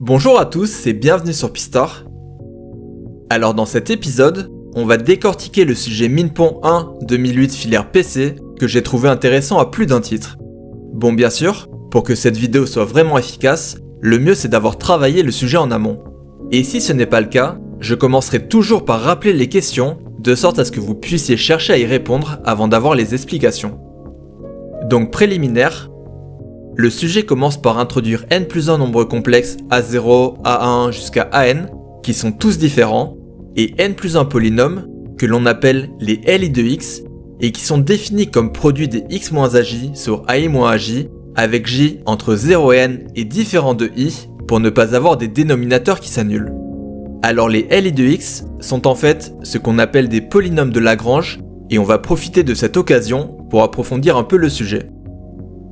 Bonjour à tous et bienvenue sur Pistor. Alors dans cet épisode, on va décortiquer le sujet Minpon 1 2008 filière PC que j'ai trouvé intéressant à plus d'un titre. Bon bien sûr, pour que cette vidéo soit vraiment efficace, le mieux c'est d'avoir travaillé le sujet en amont. Et si ce n'est pas le cas, je commencerai toujours par rappeler les questions, de sorte à ce que vous puissiez chercher à y répondre avant d'avoir les explications. Donc préliminaire, le sujet commence par introduire n plus 1 nombres complexes A0, A1 jusqu'à AN, qui sont tous différents, et n plus 1 polynômes, que l'on appelle les LI de x, et qui sont définis comme produits des x-aj sur ai-aj, avec j entre 0 et n et différents de i, pour ne pas avoir des dénominateurs qui s'annulent. Alors les LI de x sont en fait ce qu'on appelle des polynômes de Lagrange, et on va profiter de cette occasion pour approfondir un peu le sujet.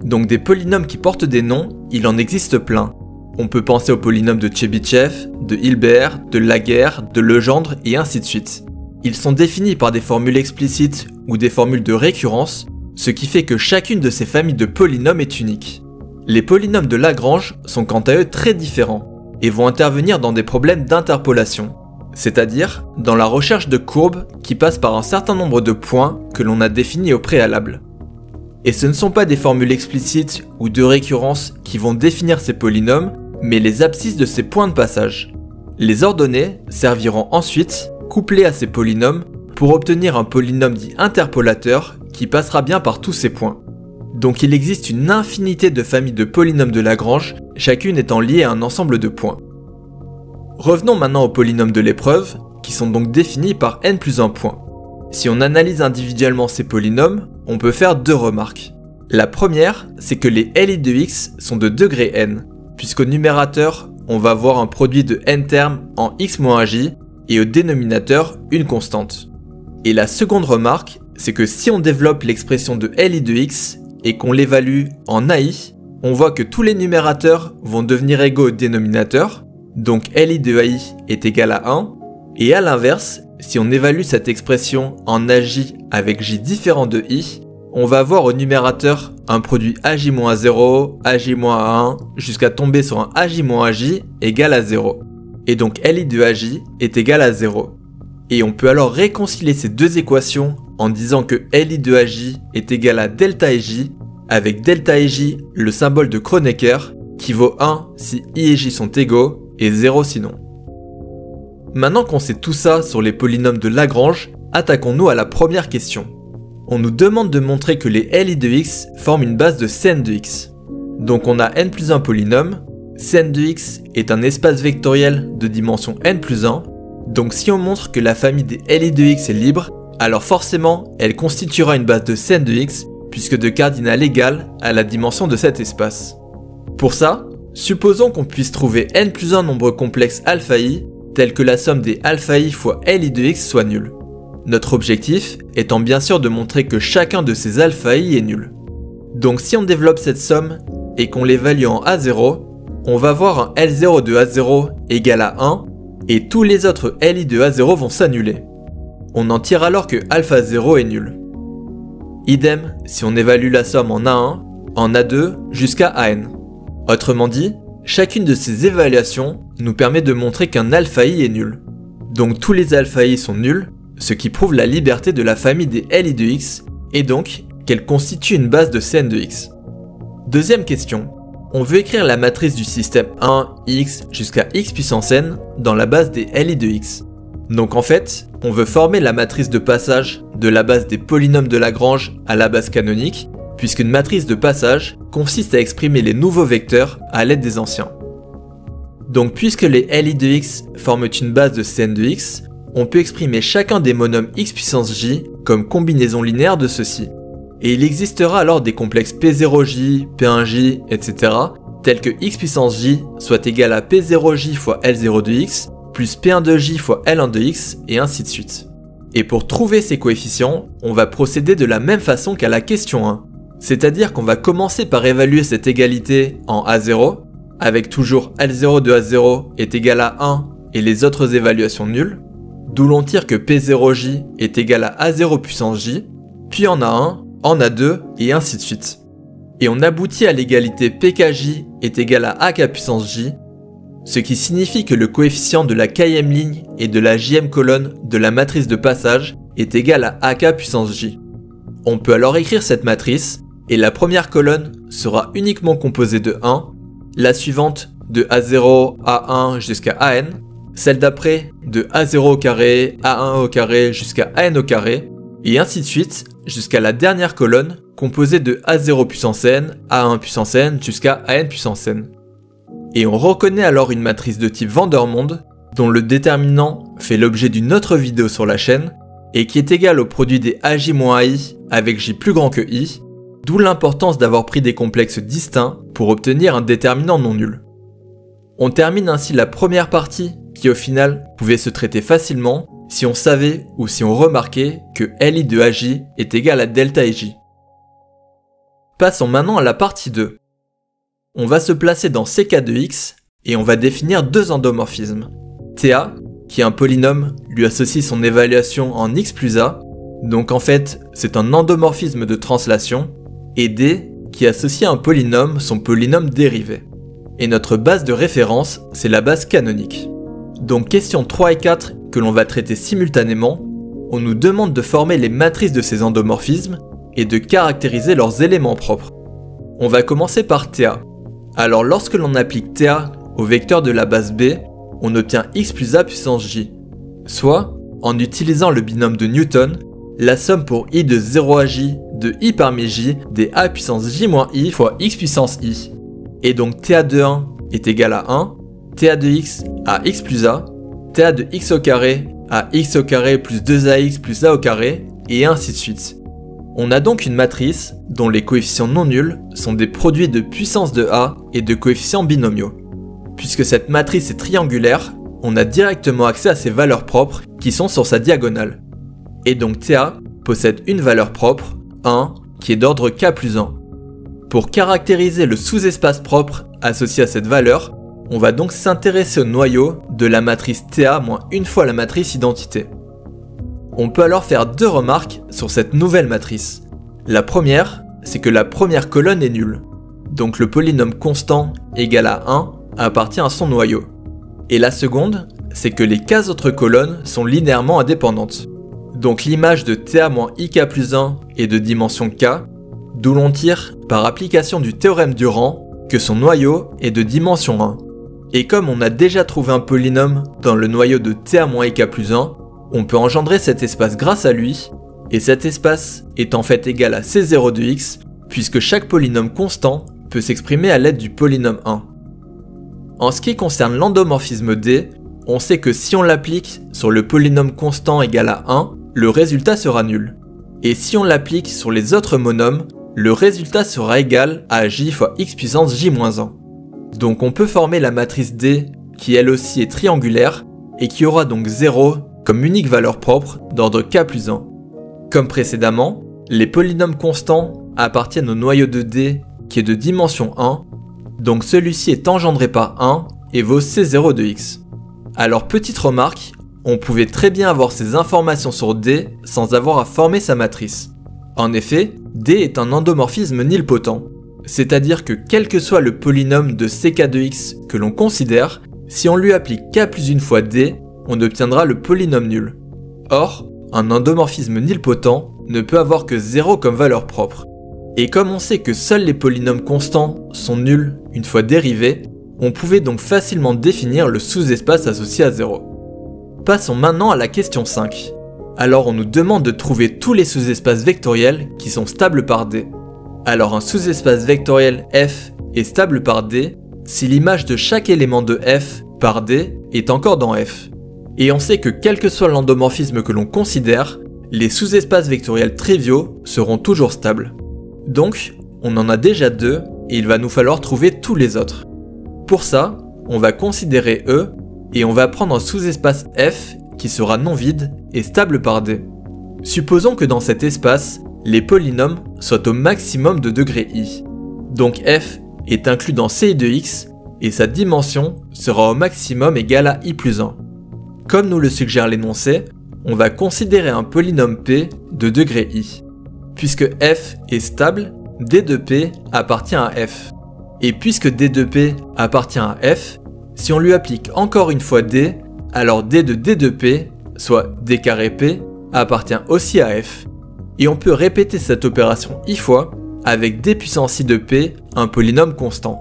Donc des polynômes qui portent des noms, il en existe plein. On peut penser aux polynômes de Tchebychev, de Hilbert, de Laguerre, de Legendre et ainsi de suite. Ils sont définis par des formules explicites ou des formules de récurrence, ce qui fait que chacune de ces familles de polynômes est unique. Les polynômes de Lagrange sont quant à eux très différents et vont intervenir dans des problèmes d'interpolation, c'est-à-dire dans la recherche de courbes qui passent par un certain nombre de points que l'on a définis au préalable. Et ce ne sont pas des formules explicites ou de récurrence qui vont définir ces polynômes, mais les abscisses de ces points de passage. Les ordonnées serviront ensuite, couplées à ces polynômes, pour obtenir un polynôme dit interpolateur qui passera bien par tous ces points. Donc il existe une infinité de familles de polynômes de Lagrange, chacune étant liée à un ensemble de points. Revenons maintenant aux polynômes de l'épreuve, qui sont donc définis par n plus 1 point. Si on analyse individuellement ces polynômes, on peut faire deux remarques. La première, c'est que les LI de x sont de degré n, puisqu'au numérateur, on va avoir un produit de n termes en x-aj et au dénominateur, une constante. Et la seconde remarque, c'est que si on développe l'expression de LI de x et qu'on l'évalue en AI, on voit que tous les numérateurs vont devenir égaux au dénominateur, donc LI de AI est égal à 1, et à l'inverse, si on évalue cette expression en AJ avec J différent de I, on va avoir au numérateur un produit AJ-A0, AJ-A1, jusqu'à tomber sur un AJ-AJ égal à 0. Et donc LI de AJ est égal à 0. Et on peut alors réconcilier ces deux équations en disant que LI de AJ est égal à delta EJ, avec delta EJ le symbole de Kronecker, qui vaut 1 si I et J sont égaux, et 0 sinon. Maintenant qu'on sait tout ça sur les polynômes de Lagrange, attaquons-nous à la première question. On nous demande de montrer que les LI de x forment une base de Cn de x. Donc on a n plus 1 polynôme, Cn de x est un espace vectoriel de dimension n plus 1, donc si on montre que la famille des LI de x est libre, alors forcément elle constituera une base de Cn de x, puisque de cardinal égale à la dimension de cet espace. Pour ça, supposons qu'on puisse trouver n plus 1 nombre complexe alpha i, tel que la somme des alpha i fois LI de x soit nulle. Notre objectif étant bien sûr de montrer que chacun de ces alpha i est nul. Donc si on développe cette somme et qu'on l'évalue en A0, on va voir un L0 de A0 égal à 1 et tous les autres LI de A0 vont s'annuler. On en tire alors que alpha 0 est nul. Idem si on évalue la somme en A1, en A2 jusqu'à AN. Autrement dit, chacune de ces évaluations nous permet de montrer qu'un alpha i est nul. Donc tous les alpha i sont nuls, ce qui prouve la liberté de la famille des LI de x, et donc qu'elle constitue une base de Cn de x. Deuxième question, on veut écrire la matrice du système 1, x jusqu'à x puissance n dans la base des LI de x. Donc en fait, on veut former la matrice de passage de la base des polynômes de Lagrange à la base canonique, puisqu'une matrice de passage consiste à exprimer les nouveaux vecteurs à l'aide des anciens. Donc puisque les LI de x forment une base de Cn de x, on peut exprimer chacun des monômes x puissance j comme combinaison linéaire de ceux-ci. Et il existera alors des complexes P0j, P1j, etc. tels que x puissance j soit égal à P0j fois L0 de x plus P1 de j fois L1 de x et ainsi de suite. Et pour trouver ces coefficients, on va procéder de la même façon qu'à la question 1. C'est-à-dire qu'on va commencer par évaluer cette égalité en A0, avec toujours L0 de A0 est égal à 1 et les autres évaluations nulles, d'où l'on tire que P0j est égal à A0 puissance j, puis en A1, en A2 et ainsi de suite. Et on aboutit à l'égalité PKJ est égal à AK puissance j, ce qui signifie que le coefficient de la kème ligne et de la jème colonne de la matrice de passage est égal à ak puissance j. On peut alors écrire cette matrice, et la première colonne sera uniquement composée de 1, la suivante de A0, A1 jusqu'à AN, celle d'après de A0 au carré, A1 au carré jusqu'à AN au carré, et ainsi de suite jusqu'à la dernière colonne composée de A0 puissance n, A1 puissance n jusqu'à AN puissance n. Et on reconnaît alors une matrice de type Vandermonde, dont le déterminant fait l'objet d'une autre vidéo sur la chaîne, et qui est égal au produit des AJ-AI avec J plus grand que I, d'où l'importance d'avoir pris des complexes distincts pour obtenir un déterminant non nul. On termine ainsi la première partie qui au final pouvait se traiter facilement si on savait ou si on remarquait que Li de AJ est égal à delta Ij. Passons maintenant à la partie 2. On va se placer dans Ck de x et on va définir deux endomorphismes. Tha, qui est un polynôme, lui associe son évaluation en x plus a, donc en fait c'est un endomorphisme de translation, et D, qui associe à un polynôme son polynôme dérivé. Et notre base de référence, c'est la base canonique. Donc questions 3 et 4 que l'on va traiter simultanément, on nous demande de former les matrices de ces endomorphismes et de caractériser leurs éléments propres. On va commencer par Tha. Alors lorsque l'on applique Tha au vecteur de la base B, on obtient x plus a puissance j. Soit, en utilisant le binôme de Newton, la somme pour i de 0 à j de i parmi j des a puissance j moins i fois x puissance i. Et donc Tha de 1 est égal à 1, Tha de x à x plus a, Tha de x au carré à x au carré plus 2ax plus a au carré, et ainsi de suite. On a donc une matrice dont les coefficients non nuls sont des produits de puissance de a et de coefficients binomiaux. Puisque cette matrice est triangulaire, on a directement accès à ses valeurs propres qui sont sur sa diagonale. Et donc Tha possède une valeur propre, 1, qui est d'ordre k plus 1. Pour caractériser le sous-espace propre associé à cette valeur, on va donc s'intéresser au noyau de la matrice Tha moins une fois la matrice identité. On peut alors faire deux remarques sur cette nouvelle matrice. La première, c'est que la première colonne est nulle. Donc le polynôme constant égal à 1 appartient à son noyau. Et la seconde, c'est que les 15 autres colonnes sont linéairement indépendantes. Donc l'image de Tha moins ik plus 1 est de dimension k, d'où l'on tire, par application du théorème du rang, que son noyau est de dimension 1. Et comme on a déjà trouvé un polynôme dans le noyau de Tha moins ik plus 1, on peut engendrer cet espace grâce à lui, et cet espace est en fait égal à C0 de x, puisque chaque polynôme constant peut s'exprimer à l'aide du polynôme 1. En ce qui concerne l'endomorphisme D, on sait que si on l'applique sur le polynôme constant égal à 1, le résultat sera nul. Et si on l'applique sur les autres monômes, le résultat sera égal à j fois x puissance j-1. Donc on peut former la matrice D, qui elle aussi est triangulaire, et qui aura donc 0 comme unique valeur propre d'ordre k plus 1. Comme précédemment, les polynômes constants appartiennent au noyau de D qui est de dimension 1, donc celui-ci est engendré par 1 et vaut C0 de x. Alors petite remarque, on pouvait très bien avoir ces informations sur D sans avoir à former sa matrice. En effet, D est un endomorphisme nilpotent, c'est-à-dire que quel que soit le polynôme de Ck de x que l'on considère, si on lui applique k plus une fois D, on obtiendra le polynôme nul. Or, un endomorphisme nilpotent ne peut avoir que 0 comme valeur propre. Et comme on sait que seuls les polynômes constants sont nuls une fois dérivés, on pouvait donc facilement définir le sous-espace associé à 0. Passons maintenant à la question 5. Alors on nous demande de trouver tous les sous-espaces vectoriels qui sont stables par D. Alors un sous-espace vectoriel f est stable par D si l'image de chaque élément de f par D est encore dans f. Et on sait que quel que soit l'endomorphisme que l'on considère, les sous-espaces vectoriels triviaux seront toujours stables. Donc, on en a déjà deux et il va nous falloir trouver tous les autres. Pour ça, on va considérer E et on va prendre un sous-espace F qui sera non vide et stable par D. Supposons que dans cet espace, les polynômes soient au maximum de degré i. Donc f est inclus dans ci de x et sa dimension sera au maximum égale à i plus 1. Comme nous le suggère l'énoncé, on va considérer un polynôme p de degré i. Puisque f est stable, d de p appartient à f. Et puisque d de p appartient à f, Si on lui applique encore une fois D, alors D de D de P, soit D carré P, appartient aussi à F. Et on peut répéter cette opération I fois avec D puissance I de P, un polynôme constant.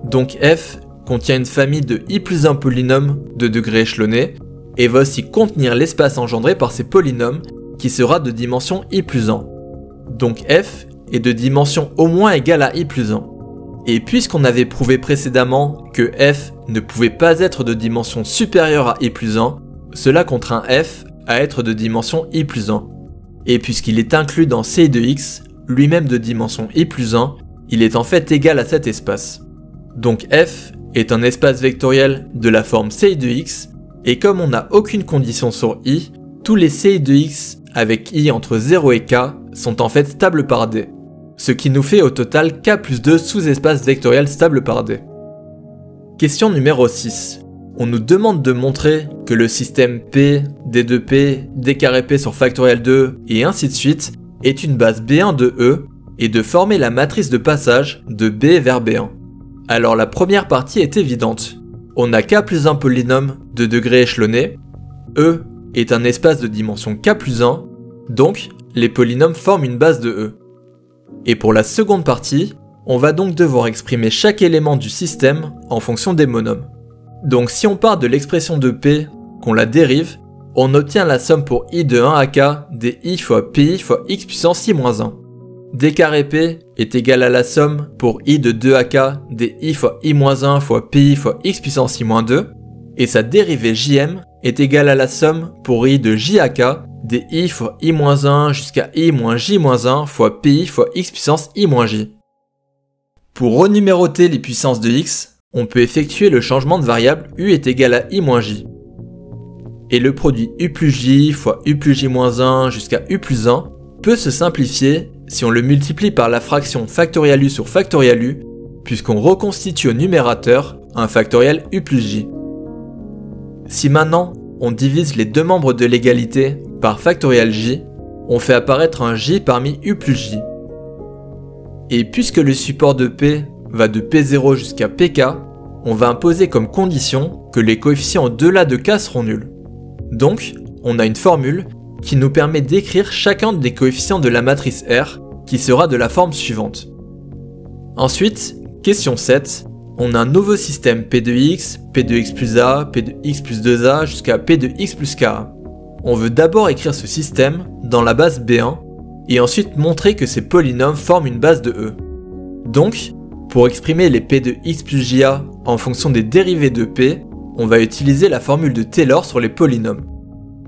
Donc F contient une famille de I plus un polynôme de degré échelonné et va aussi contenir l'espace engendré par ces polynômes qui sera de dimension I plus 1. Donc F est de dimension au moins égale à I plus 1. Et puisqu'on avait prouvé précédemment que F ne pouvait pas être de dimension supérieure à I plus 1, cela contraint F à être de dimension I plus 1. Et puisqu'il est inclus dans CI de X, lui-même de dimension I plus 1, il est en fait égal à cet espace. Donc F est un espace vectoriel de la forme CI de X, et comme on n'a aucune condition sur I, tous les CI de X avec I entre 0 et K sont en fait stables par D, ce qui nous fait au total K plus 2 sous-espaces vectoriels stables par D. Question numéro 6. On nous demande de montrer que le système P, D de P, D carré P sur factoriel 2 et ainsi de suite est une base B1 de E et de former la matrice de passage de B vers B1. Alors la première partie est évidente. On a K plus 1 polynôme de degré échelonné, E est un espace de dimension K plus 1, donc les polynômes forment une base de E. Et pour la seconde partie, on va donc devoir exprimer chaque élément du système en fonction des monomes. Donc si on part de l'expression de P, qu'on la dérive, on obtient la somme pour I de 1 à K des I fois PI fois X puissance I-1. D carré P est égal à la somme pour I de 2 à K des I fois I-1 fois PI fois X puissance I-2, et sa dérivée JM est égale à la somme pour I de J à K des I fois I-1 jusqu'à I-J-1 fois PI fois X puissance I-J. Pour renuméroter les puissances de X, on peut effectuer le changement de variable U est égal à I-J. Et le produit U plus J fois U plus J-1 jusqu'à U plus 1 peut se simplifier si on le multiplie par la fraction factoriel U sur factoriel U, puisqu'on reconstitue au numérateur un factoriel U plus J. Si maintenant on divise les deux membres de l'égalité par factoriel J, on fait apparaître un J parmi U plus J. Et puisque le support de P va de P0 jusqu'à Pk, on va imposer comme condition que les coefficients au-delà de K seront nuls. Donc, on a une formule qui nous permet d'écrire chacun des coefficients de la matrice R, qui sera de la forme suivante. Ensuite, question 7, on a un nouveau système P de X, P de X plus A, P de X plus 2A jusqu'à P de X plus Ka. On veut d'abord écrire ce système dans la base B1, et ensuite montrer que ces polynômes forment une base de E. Donc, pour exprimer les P de X plus JA en fonction des dérivées de P, on va utiliser la formule de Taylor sur les polynômes.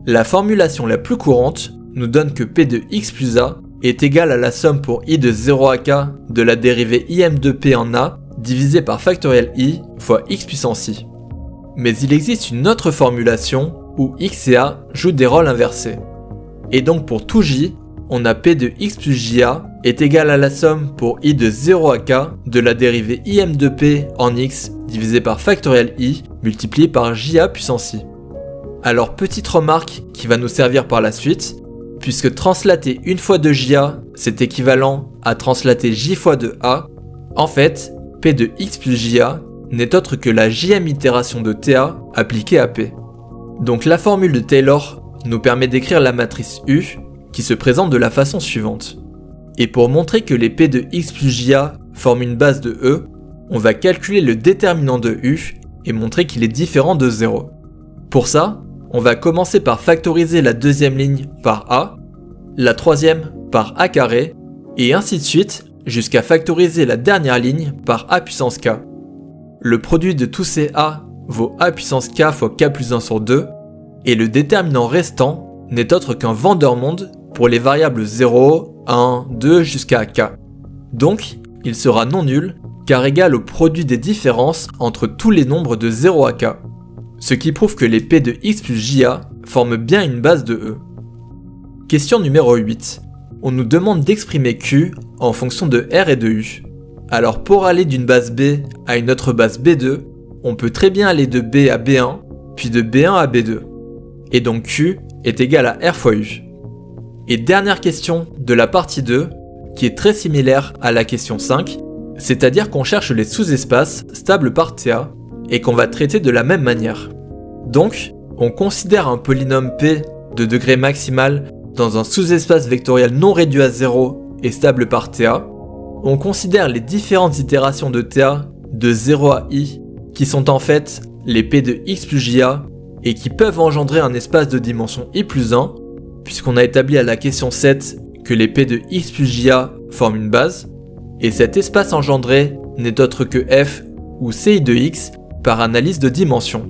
La formulation la plus courante nous donne que P de X plus A est égal à la somme pour I de 0 à K de la dérivée IM de P en A divisé par factoriel I fois X puissance I. Mais il existe une autre formulation où X et A jouent des rôles inversés. Et donc pour tout J, on a P de X plus JA est égal à la somme pour I de 0 à K de la dérivée IM de P en X divisé par factoriel I multiplié par JA puissance I. Alors petite remarque qui va nous servir par la suite, puisque translater une fois de JA c'est équivalent à translater J fois de A, en fait P de X plus JA n'est autre que la JM itération de TA appliquée à P. Donc la formule de Taylor nous permet d'écrire la matrice U qui se présente de la façon suivante. Et pour montrer que les P de X plus JA forment une base de E, on va calculer le déterminant de U et montrer qu'il est différent de 0. Pour ça, on va commencer par factoriser la deuxième ligne par A, la troisième par A carré, et ainsi de suite jusqu'à factoriser la dernière ligne par A puissance K. Le produit de tous ces A vaut A puissance K fois K plus 1 sur 2, et le déterminant restant n'est autre qu'un Vandermonde pour les variables 0, 1, 2 jusqu'à K. Donc, il sera non nul car égal au produit des différences entre tous les nombres de 0 à K. Ce qui prouve que les P de X plus JA forment bien une base de E. Question numéro 8. On nous demande d'exprimer Q en fonction de R et de U. Alors pour aller d'une base B à une autre base B2, on peut très bien aller de B à B1, puis de B1 à B2. Et donc Q est égal à R fois U. Et dernière question de la partie 2, qui est très similaire à la question 5, c'est-à-dire qu'on cherche les sous-espaces stables par TA, et qu'on va traiter de la même manière. Donc, on considère un polynôme P de degré maximal dans un sous-espace vectoriel non réduit à 0 et stable par TA. On considère les différentes itérations de TA de 0 à i qui sont en fait les P de x plus JA et qui peuvent engendrer un espace de dimension i plus 1 puisqu'on a établi à la question 7 que les P de x plus JA forment une base et cet espace engendré n'est autre que f ou ci de x par analyse de dimension.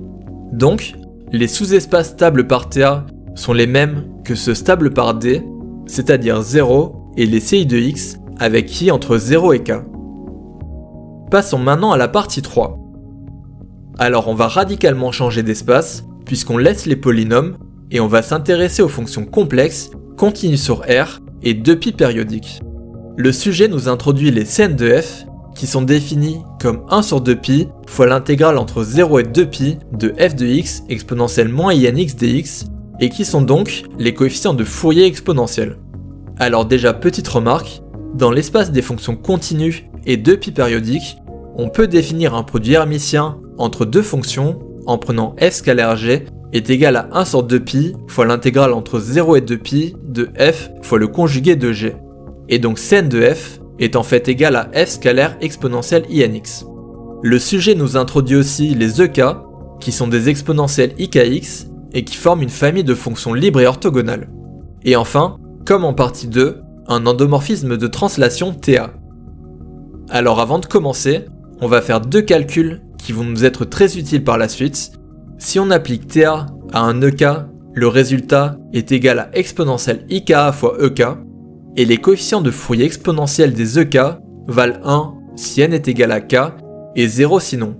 Donc, les sous-espaces stables par TA sont les mêmes que ceux stables par D, c'est-à-dire 0 et les ci de x avec i entre 0 et k. Passons maintenant à la partie 3. Alors on va radicalement changer d'espace, puisqu'on laisse les polynômes, et on va s'intéresser aux fonctions complexes, continues sur R, et 2π périodiques. Le sujet nous introduit les Cn de f, qui sont définis comme 1 sur 2π fois l'intégrale entre 0 et 2π de f de x exponentielle moins inx dx, et qui sont donc les coefficients de Fourier exponentiels. Alors déjà petite remarque, dans l'espace des fonctions continues et 2π périodiques, on peut définir un produit hermitien entre deux fonctions en prenant f scalaire g est égal à 1 sur 2π fois l'intégrale entre 0 et 2π de f fois le conjugué de g. Et donc Cn de f est en fait égal à f scalaire exponentielle inx. Le sujet nous introduit aussi les ek, qui sont des exponentielles ikx et qui forment une famille de fonctions libres et orthogonales. Et enfin, comme en partie 2, un endomorphisme de translation TA. Alors avant de commencer, on va faire deux calculs qui vont nous être très utiles par la suite. Si on applique TA à un ek, le résultat est égal à exponentielle ika fois ek, et les coefficients de Fourier exponentiel des ek valent 1 si n est égal à k et 0 sinon.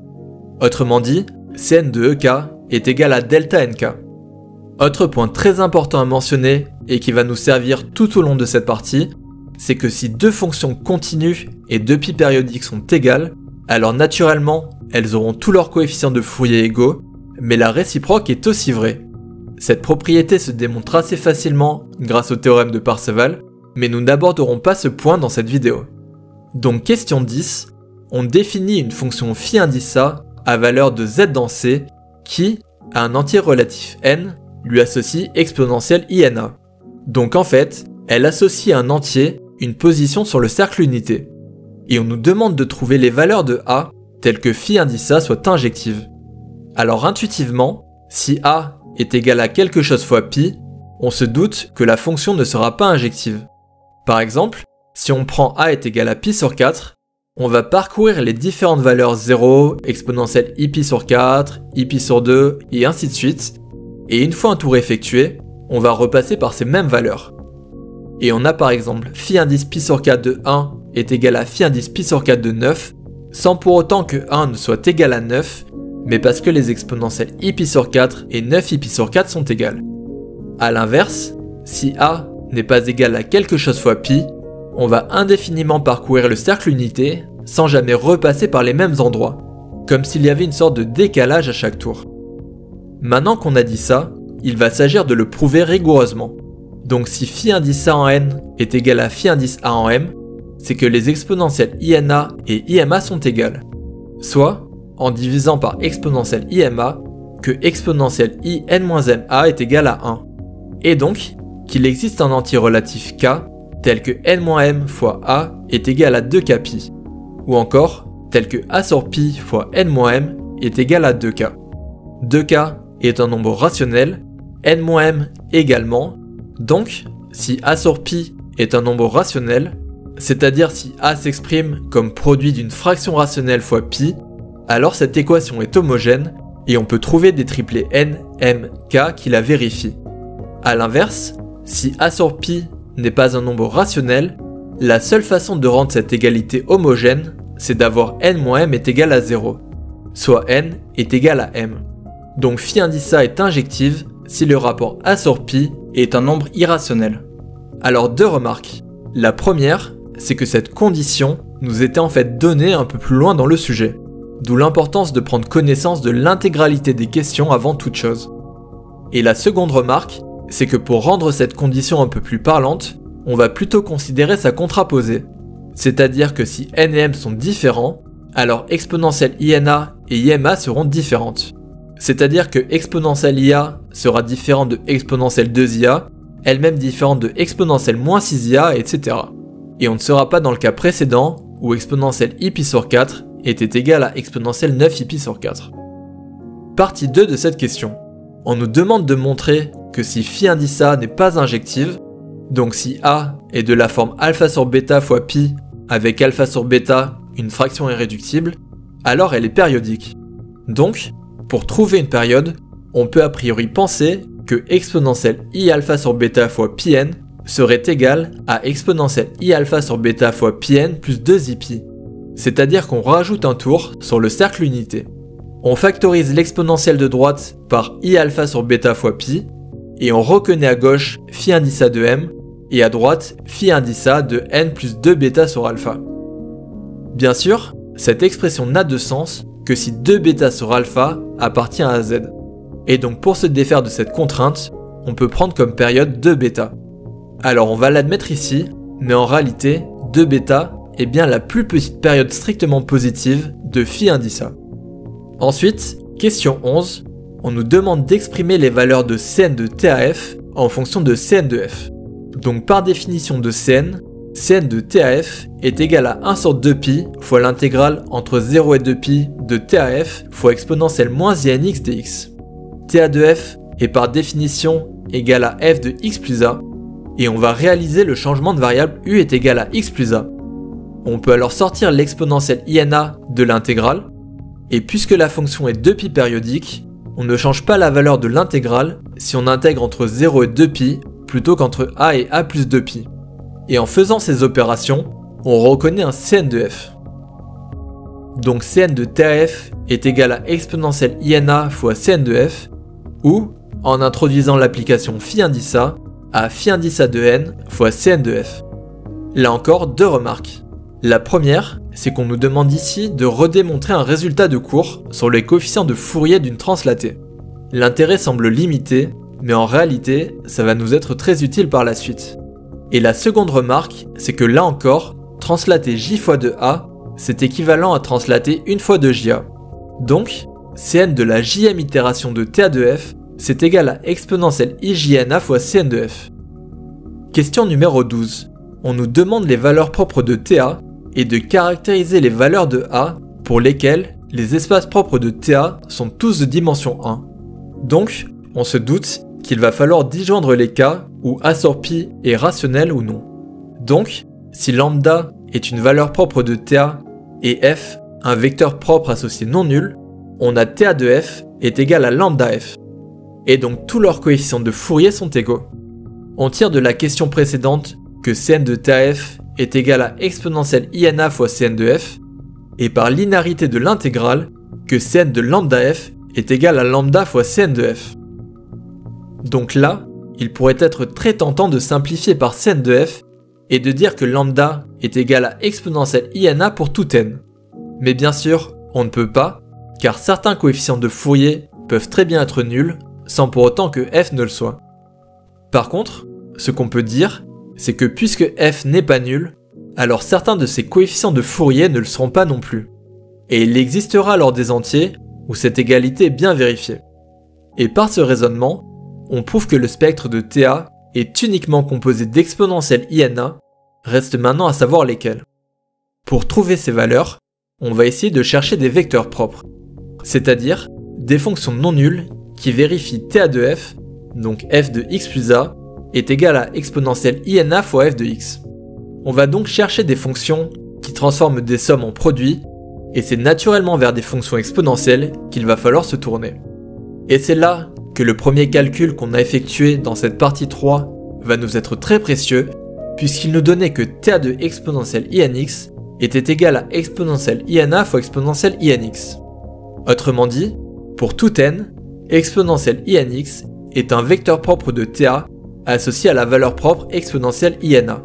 Autrement dit, Cn de ek est égal à delta nk. Autre point très important à mentionner et qui va nous servir tout au long de cette partie, c'est que si deux fonctions continues et 2π périodiques sont égales, alors naturellement, elles auront tous leurs coefficients de Fourier égaux, mais la réciproque est aussi vraie. Cette propriété se démontre assez facilement grâce au théorème de Parseval, mais nous n'aborderons pas ce point dans cette vidéo. Donc question 10, on définit une fonction phi indice A à valeur de z dans C qui, à un entier relatif n, lui associe exponentielle INA. Donc en fait, elle associe à un entier une position sur le cercle unité. Et on nous demande de trouver les valeurs de A telles que phi indice A soit injective. Alors intuitivement, si A est égal à quelque chose fois pi, on se doute que la fonction ne sera pas injective. Par exemple, si on prend A est égal à pi sur 4, on va parcourir les différentes valeurs 0, exponentielle ipi sur 4, ipi sur 2, et ainsi de suite, et une fois un tour effectué, on va repasser par ces mêmes valeurs. Et on a par exemple phi indice pi sur 4 de 1 est égal à phi indice pi sur 4 de 9, sans pour autant que 1 ne soit égal à 9, mais parce que les exponentielles ipi sur 4 et 9 ipi sur 4 sont égales. A l'inverse, si A n'est pas égal à quelque chose fois pi, on va indéfiniment parcourir le cercle unité sans jamais repasser par les mêmes endroits, comme s'il y avait une sorte de décalage à chaque tour. Maintenant qu'on a dit ça, il va s'agir de le prouver rigoureusement. Donc si phi indice A en n est égal à phi indice A en m, c'est que les exponentielles INA et IMA sont égales. Soit, en divisant par exponentielle IMA, que exponentielle IN-MA est égal à 1. Et donc, qu'il existe un entier relatif k, tel que n-m fois A est égal à 2kπ. Ou encore, tel que A sur pi fois n-m est égal à 2k. 2k est un nombre rationnel, n-m également. Donc, si A sur pi est un nombre rationnel, c'est-à-dire si A s'exprime comme produit d'une fraction rationnelle fois pi, alors cette équation est homogène et on peut trouver des triplets n, m, k qui la vérifient. A l'inverse, si A sur pi n'est pas un nombre rationnel, la seule façon de rendre cette égalité homogène, c'est d'avoir n-m est égal à 0, soit n est égal à m. Donc phi indice A est injective si le rapport A sur pi est un nombre irrationnel. Alors deux remarques. La première, c'est que cette condition nous était en fait donnée un peu plus loin dans le sujet, d'où l'importance de prendre connaissance de l'intégralité des questions avant toute chose. Et la seconde remarque, c'est que pour rendre cette condition un peu plus parlante, on va plutôt considérer sa contraposée. C'est-à-dire que si n et m sont différents, alors exponentielle INA et IMA seront différentes. C'est-à-dire que exponentielle IA sera différente de exponentielle 2IA, elle-même différente de exponentielle moins 6IA, etc. Et on ne sera pas dans le cas précédent où exponentielle i pi sur 4 était égale à exponentielle 9 i pi sur 4. Partie 2 de cette question. On nous demande de montrer que si phi indice A n'est pas injective, donc si A est de la forme alpha sur bêta fois pi avec alpha sur bêta, une fraction irréductible, alors elle est périodique. Donc, pour trouver une période, on peut a priori penser que exponentielle i alpha sur bêta fois pi n serait égale à exponentielle i alpha sur bêta fois pi n plus 2 i pi. C'est-à-dire qu'on rajoute un tour sur le cercle unité. On factorise l'exponentielle de droite par i alpha sur bêta fois pi, et on reconnaît à gauche phi indice A de m, et à droite phi indice A de n plus 2 bêta sur alpha. Bien sûr, cette expression n'a de sens que si 2 bêta sur alpha appartient à z. Et donc pour se défaire de cette contrainte, on peut prendre comme période 2 bêta. Alors on va l'admettre ici, mais en réalité, 2 bêta est bien la plus petite période strictement positive de phi indice A. Ensuite, question 11, on nous demande d'exprimer les valeurs de Cn de TAF en fonction de Cn de f. Donc par définition de Cn, Cn de TAF est égal à 1 sur 2pi fois l'intégrale entre 0 et 2pi de TAF fois exponentielle moins INX dx. TA de f est par définition égal à f de x plus a, et on va réaliser le changement de variable u est égal à x plus a. On peut alors sortir l'exponentielle INA de l'intégrale, et puisque la fonction est 2pi périodique, on ne change pas la valeur de l'intégrale si on intègre entre 0 et 2pi plutôt qu'entre a et a plus 2pi. Et en faisant ces opérations, on reconnaît un Cn de f. Donc Cn de TAF est égal à exponentielle INA fois Cn de f, ou, en introduisant l'application phi indice A, à phi indice A de n fois Cn de f. Là encore, deux remarques. La première, c'est qu'on nous demande ici de redémontrer un résultat de cours sur les coefficients de Fourier d'une translatée. L'intérêt semble limité, mais en réalité, ça va nous être très utile par la suite. Et la seconde remarque, c'est que là encore, translater j fois de a, c'est équivalent à translater une fois de ja. Donc, Cn de la jème itération de TA de f, c'est égal à exponentielle ijna fois Cn de f. Question numéro 12. On nous demande les valeurs propres de TA et de caractériser les valeurs de A pour lesquelles les espaces propres de TA sont tous de dimension 1. Donc, on se doute qu'il va falloir disjoindre les cas où A sur pi est rationnel ou non. Donc, si lambda est une valeur propre de TA et f un vecteur propre associé non nul, on a TA de f est égal à lambda f. Et donc tous leurs coefficients de Fourier sont égaux. On tire de la question précédente que Cn de TAF est égal à exponentielle INA fois Cn de f, et par linéarité de l'intégrale, que Cn de lambda f est égal à lambda fois Cn de f. Donc là, il pourrait être très tentant de simplifier par Cn de f et de dire que lambda est égal à exponentielle INA pour tout n. Mais bien sûr, on ne peut pas, car certains coefficients de Fourier peuvent très bien être nuls, sans pour autant que f ne le soit. Par contre, ce qu'on peut dire, c'est que puisque f n'est pas nul, alors certains de ces coefficients de Fourier ne le seront pas non plus. Et il existera alors des entiers où cette égalité est bien vérifiée. Et par ce raisonnement, on prouve que le spectre de TA est uniquement composé d'exponentielles INA, reste maintenant à savoir lesquelles. Pour trouver ces valeurs, on va essayer de chercher des vecteurs propres, c'est-à-dire des fonctions non nulles qui vérifient TA de f, donc f de x plus a, est égal à exponentielle INA fois f de x. On va donc chercher des fonctions qui transforment des sommes en produits, et c'est naturellement vers des fonctions exponentielles qu'il va falloir se tourner. Et c'est là que le premier calcul qu'on a effectué dans cette partie 3 va nous être très précieux, puisqu'il nous donnait que TA de exponentielle INX était égal à exponentielle INA fois exponentielle INX. Autrement dit, pour tout n, exponentielle INX est un vecteur propre de TA associé à la valeur propre exponentielle INA.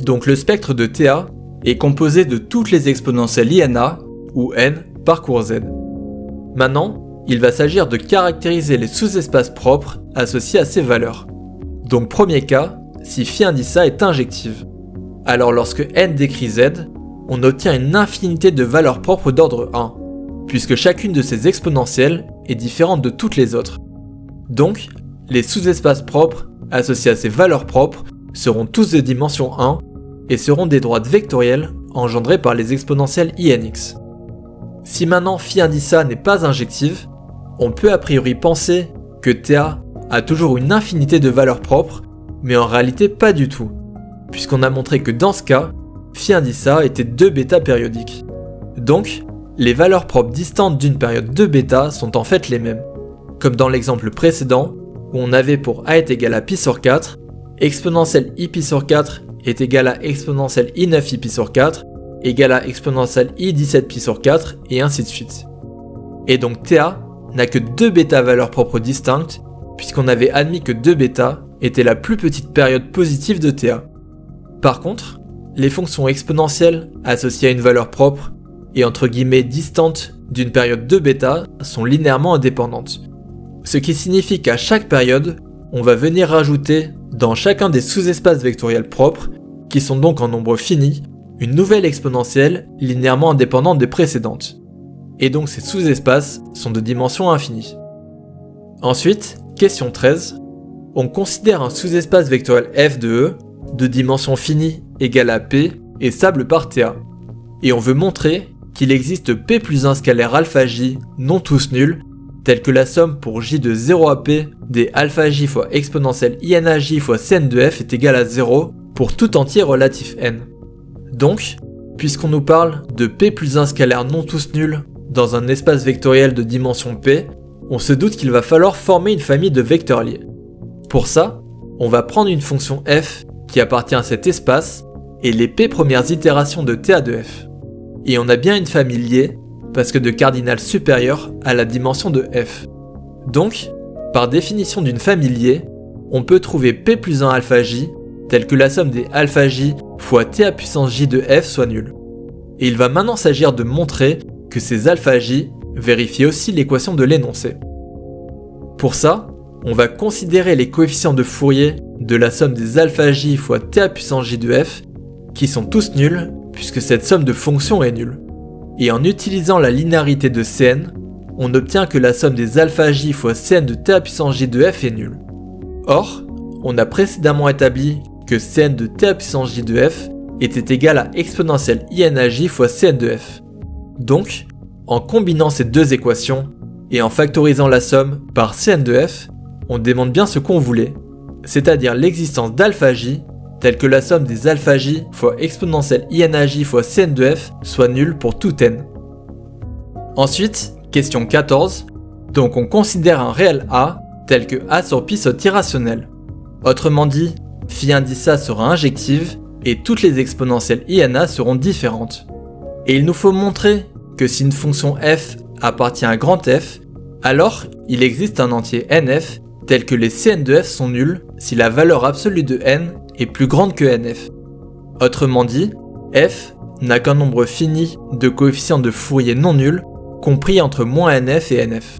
Donc le spectre de TA est composé de toutes les exponentielles INA, où n parcourt z. Maintenant, il va s'agir de caractériser les sous-espaces propres associés à ces valeurs. Donc premier cas, si phi indice A est injective. Alors lorsque n décrit z, on obtient une infinité de valeurs propres d'ordre 1. puisque chacune de ces exponentielles est différente de toutes les autres. Donc, les sous-espaces propres associés à ces valeurs propres seront tous de dimension 1 et seront des droites vectorielles engendrées par les exponentielles INX. Si maintenant phi indice A n'est pas injective, on peut a priori penser que TA a toujours une infinité de valeurs propres, mais en réalité pas du tout, puisqu'on a montré que dans ce cas, phi indice A était 2 bêta périodiques. Donc, les valeurs propres distantes d'une période 2 bêta sont en fait les mêmes, comme dans l'exemple précédent où on avait pour A est égal à pi sur 4, exponentielle i pi sur 4 est égal à exponentielle i9 i pi sur 4 égale à exponentielle i17 pi sur 4 et ainsi de suite. Et donc TA n'a que 2 bêta valeurs propres distinctes puisqu'on avait admis que 2 bêta était la plus petite période positive de TA. Par contre, les fonctions exponentielles associées à une valeur propre et entre guillemets distantes d'une période 2 bêta sont linéairement indépendantes. Ce qui signifie qu'à chaque période, on va venir rajouter dans chacun des sous-espaces vectoriels propres, qui sont donc en nombre fini, une nouvelle exponentielle linéairement indépendante des précédentes. Et donc ces sous-espaces sont de dimension infinie. Ensuite, question 13, on considère un sous-espace vectoriel f de E de dimension finie égale à P et stable par TA. Et on veut montrer qu'il existe P plus un scalaire alpha j non tous nuls, tel que la somme pour j de 0 à P des alpha j fois exponentielle INAJ fois Cn de f est égale à 0 pour tout entier relatif n. Donc, puisqu'on nous parle de P plus un scalaire non tous nuls dans un espace vectoriel de dimension P, on se doute qu'il va falloir former une famille de vecteurs liés. Pour ça, on va prendre une fonction f qui appartient à cet espace et les P premières itérations de TA de f. Et on a bien une famille liée parce que de cardinal supérieur à la dimension de f. Donc, par définition d'une famille liée, on peut trouver P plus 1 alpha j tel que la somme des alpha j fois TA puissance j de f soit nulle. Et il va maintenant s'agir de montrer que ces alpha j vérifient aussi l'équation de l'énoncé. Pour ça, on va considérer les coefficients de Fourier de la somme des alpha j fois TA puissance j de f qui sont tous nuls puisque cette somme de fonctions est nulle. Et en utilisant la linéarité de Cn, on obtient que la somme des alpha j fois Cn de TA puissance j de f est nulle. Or, on a précédemment établi que Cn de TA puissance j de f était égal à exponentielle INAJ fois Cn de f. Donc, en combinant ces deux équations et en factorisant la somme par Cn de f, on démontre bien ce qu'on voulait, c'est-à-dire l'existence d'alpha j telle que la somme des alpha j fois exponentielle INAJ fois Cn de f soit nulle pour tout n. Ensuite, question 14, donc on considère un réel A tel que A sur pi soit irrationnel. Autrement dit, phi indice A sera injective et toutes les exponentielles INA seront différentes. Et il nous faut montrer que si une fonction f appartient à grand F, alors il existe un entier nf tel que les Cn de f sont nuls si la valeur absolue de n est plus grande que nf. Autrement dit, f n'a qu'un nombre fini de coefficients de Fourier non nuls compris entre moins nf et nf.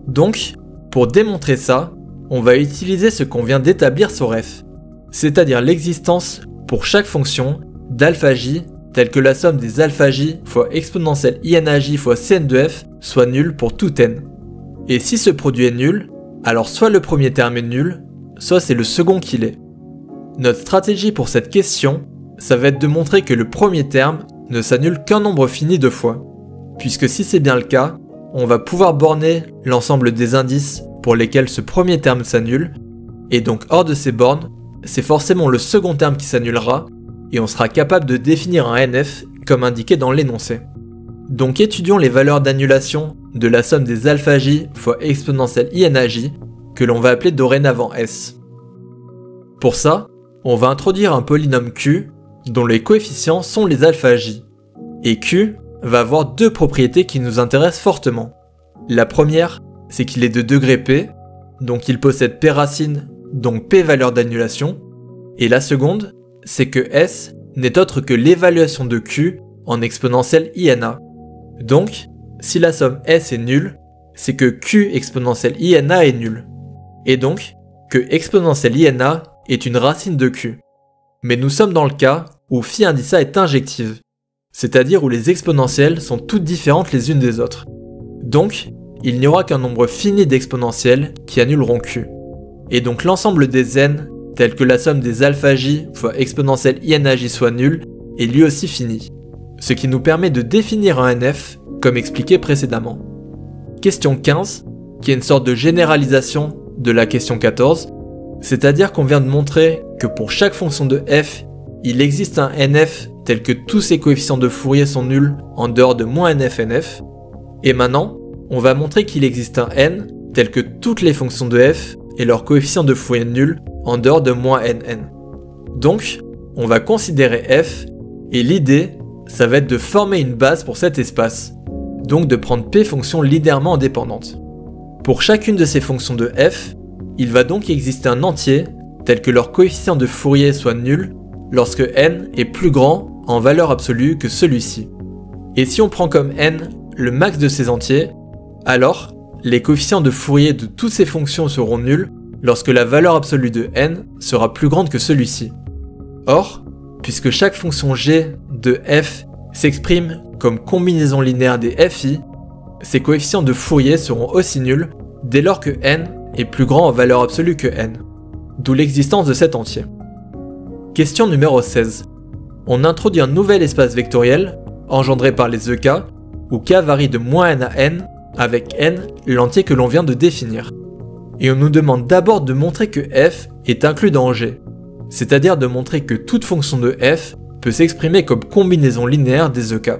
Donc, pour démontrer ça, on va utiliser ce qu'on vient d'établir sur f, c'est-à-dire l'existence pour chaque fonction d'alpha j tel que la somme des alpha j fois exponentielle INAJ fois Cn de f soit nulle pour tout n. Et si ce produit est nul, alors soit le premier terme est nul, soit c'est le second qui l'est. Notre stratégie pour cette question, ça va être de montrer que le premier terme ne s'annule qu'un nombre fini de fois. Puisque si c'est bien le cas, on va pouvoir borner l'ensemble des indices pour lesquels ce premier terme s'annule, et donc hors de ces bornes, c'est forcément le second terme qui s'annulera, et on sera capable de définir un nf comme indiqué dans l'énoncé. Donc étudions les valeurs d'annulation de la somme des alpha j fois exponentielle INAJ, que l'on va appeler dorénavant S. Pour ça, on va introduire un polynôme Q, dont les coefficients sont les alpha j. Et Q va avoir deux propriétés qui nous intéressent fortement. La première, c'est qu'il est de degré P, donc il possède P racine, donc P valeur d'annulation. Et la seconde, c'est que S n'est autre que l'évaluation de Q en exponentielle INA. Donc, si la somme S est nulle, c'est que Q exponentielle INA est nulle. Et donc, que exponentielle INA est une racine de Q. Mais nous sommes dans le cas où phi indice A est injective. c'est-à-dire où les exponentielles sont toutes différentes les unes des autres. Donc, il n'y aura qu'un nombre fini d'exponentielles qui annuleront Q. Et donc l'ensemble des n, tel que la somme des alpha j fois exponentielle INAJ soit nul, est lui aussi fini. Ce qui nous permet de définir un NF, comme expliqué précédemment. Question 15, qui est une sorte de généralisation de la question 14, c'est-à-dire qu'on vient de montrer que pour chaque fonction de f, il existe un NF tel que tous ses coefficients de Fourier sont nuls en dehors de moins NF. Et maintenant, on va montrer qu'il existe un n tel que toutes les fonctions de f et leurs coefficients de Fourier nuls en dehors de moins nn. Donc, on va considérer f, et l'idée, ça va être de former une base pour cet espace, donc de prendre p fonctions linéairement indépendantes. Pour chacune de ces fonctions de f, il va donc exister un entier tel que leur coefficient de Fourier soit nul lorsque n est plus grand en valeur absolue que celui-ci. Et si on prend comme n le max de ces entiers, alors les coefficients de Fourier de toutes ces fonctions seront nuls lorsque la valeur absolue de n sera plus grande que celui-ci. Or, puisque chaque fonction g de f s'exprime comme combinaison linéaire des fi, ces coefficients de Fourier seront aussi nuls dès lors que n est plus grand en valeur absolue que n, d'où l'existence de cet entier. Question numéro 16. On introduit un nouvel espace vectoriel engendré par les EK, où k varie de moins n à n, avec n l'entier que l'on vient de définir. Et on nous demande d'abord de montrer que f est inclus dans g, c'est-à-dire de montrer que toute fonction de f peut s'exprimer comme combinaison linéaire des EK.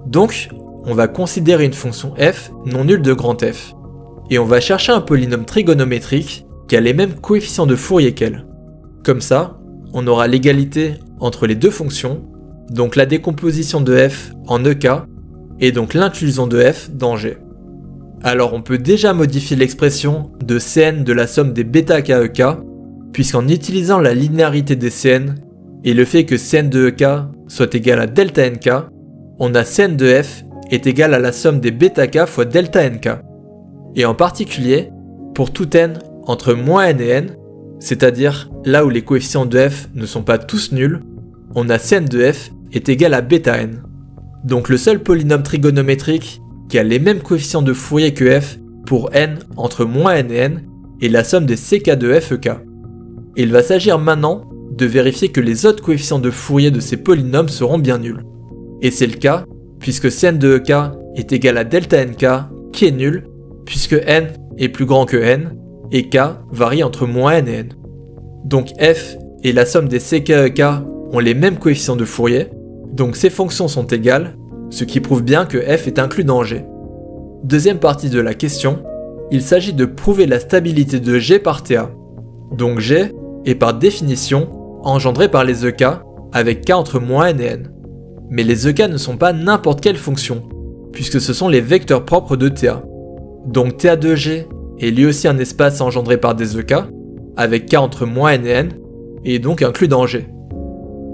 Donc, on va considérer une fonction f non nulle de grand F, et on va chercher un polynôme trigonométrique qui a les mêmes coefficients de Fourier qu'elle. Comme ça, on aura l'égalité entre les deux fonctions, donc la décomposition de f en EK, et donc l'inclusion de f dans G. Alors on peut déjà modifier l'expression de Cn de la somme des bêta KEK, puisqu'en utilisant la linéarité des Cn et le fait que Cn de EK soit égal à delta NK, on a Cn de f est égal à la somme des bêta K fois delta NK. Et en particulier, pour tout n entre moins n et n, c'est-à-dire là où les coefficients de f ne sont pas tous nuls, on a Cn de f est égal à bêta n. Donc le seul polynôme trigonométrique qui a les mêmes coefficients de Fourier que f pour n entre moins n et n est la somme des ck de f EK. Et il va s'agir maintenant de vérifier que les autres coefficients de Fourier de ces polynômes seront bien nuls. Et c'est le cas, puisque Cn de EK est égal à delta NK, qui est nul, puisque n est plus grand que n, et k varie entre moins n et n. Donc f et la somme des ck EK ont les mêmes coefficients de Fourier, donc ces fonctions sont égales, ce qui prouve bien que f est inclus dans G. Deuxième partie de la question, il s'agit de prouver la stabilité de G par TA. Donc G est par définition engendré par les EK avec k entre moins n et n. Mais les EK ne sont pas n'importe quelle fonction, puisque ce sont les vecteurs propres de TA. Donc TA de G est lui aussi un espace engendré par des EK, avec k entre moins n et n, et donc inclus dans G.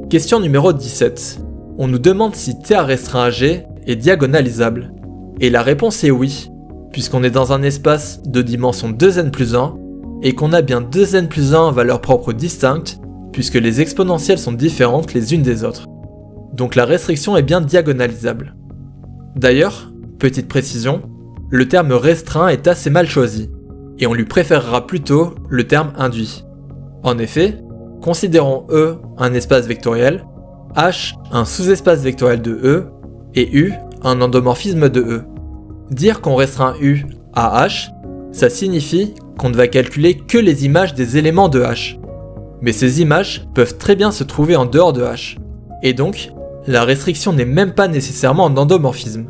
Question numéro 17. On nous demande si TA restreint à G est diagonalisable. Et la réponse est oui, puisqu'on est dans un espace de dimension 2n plus 1, et qu'on a bien 2n plus 1 valeurs propres distinctes, puisque les exponentielles sont différentes les unes des autres. Donc la restriction est bien diagonalisable. D'ailleurs, petite précision, le terme restreint est assez mal choisi, et on lui préférera plutôt le terme induit. En effet, considérons E un espace vectoriel, H un sous-espace vectoriel de E, et U un endomorphisme de E. Dire qu'on restreint U à H, ça signifie qu'on ne va calculer que les images des éléments de H. Mais ces images peuvent très bien se trouver en dehors de H. Et donc, la restriction n'est même pas nécessairement en endomorphisme.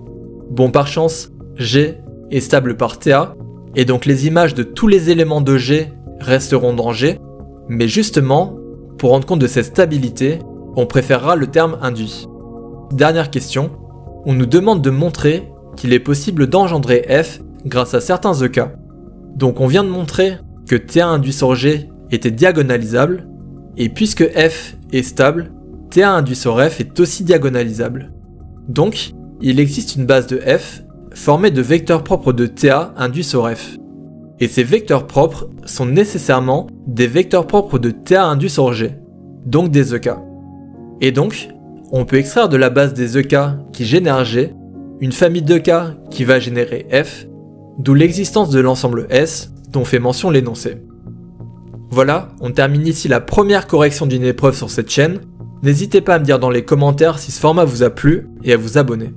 Bon, par chance, G est stable par TA, et donc les images de tous les éléments de G resteront dans G, mais justement, pour rendre compte de cette stabilité, on préférera le terme induit. Dernière question, on nous demande de montrer qu'il est possible d'engendrer F grâce à certains EK. Donc on vient de montrer que TA induit sur G était diagonalisable, et puisque F est stable, TA induit sur F est aussi diagonalisable. Donc, il existe une base de F formée de vecteurs propres de TA induits sur F. Et ces vecteurs propres sont nécessairement des vecteurs propres de TA induits sur G, donc des EK. Et donc, on peut extraire de la base des EK qui génèrent G, une famille d'EK qui va générer F, d'où l'existence de l'ensemble S dont fait mention l'énoncé. Voilà, on termine ici la première correction d'une épreuve sur cette chaîne. N'hésitez pas à me dire dans les commentaires si ce format vous a plu et à vous abonner.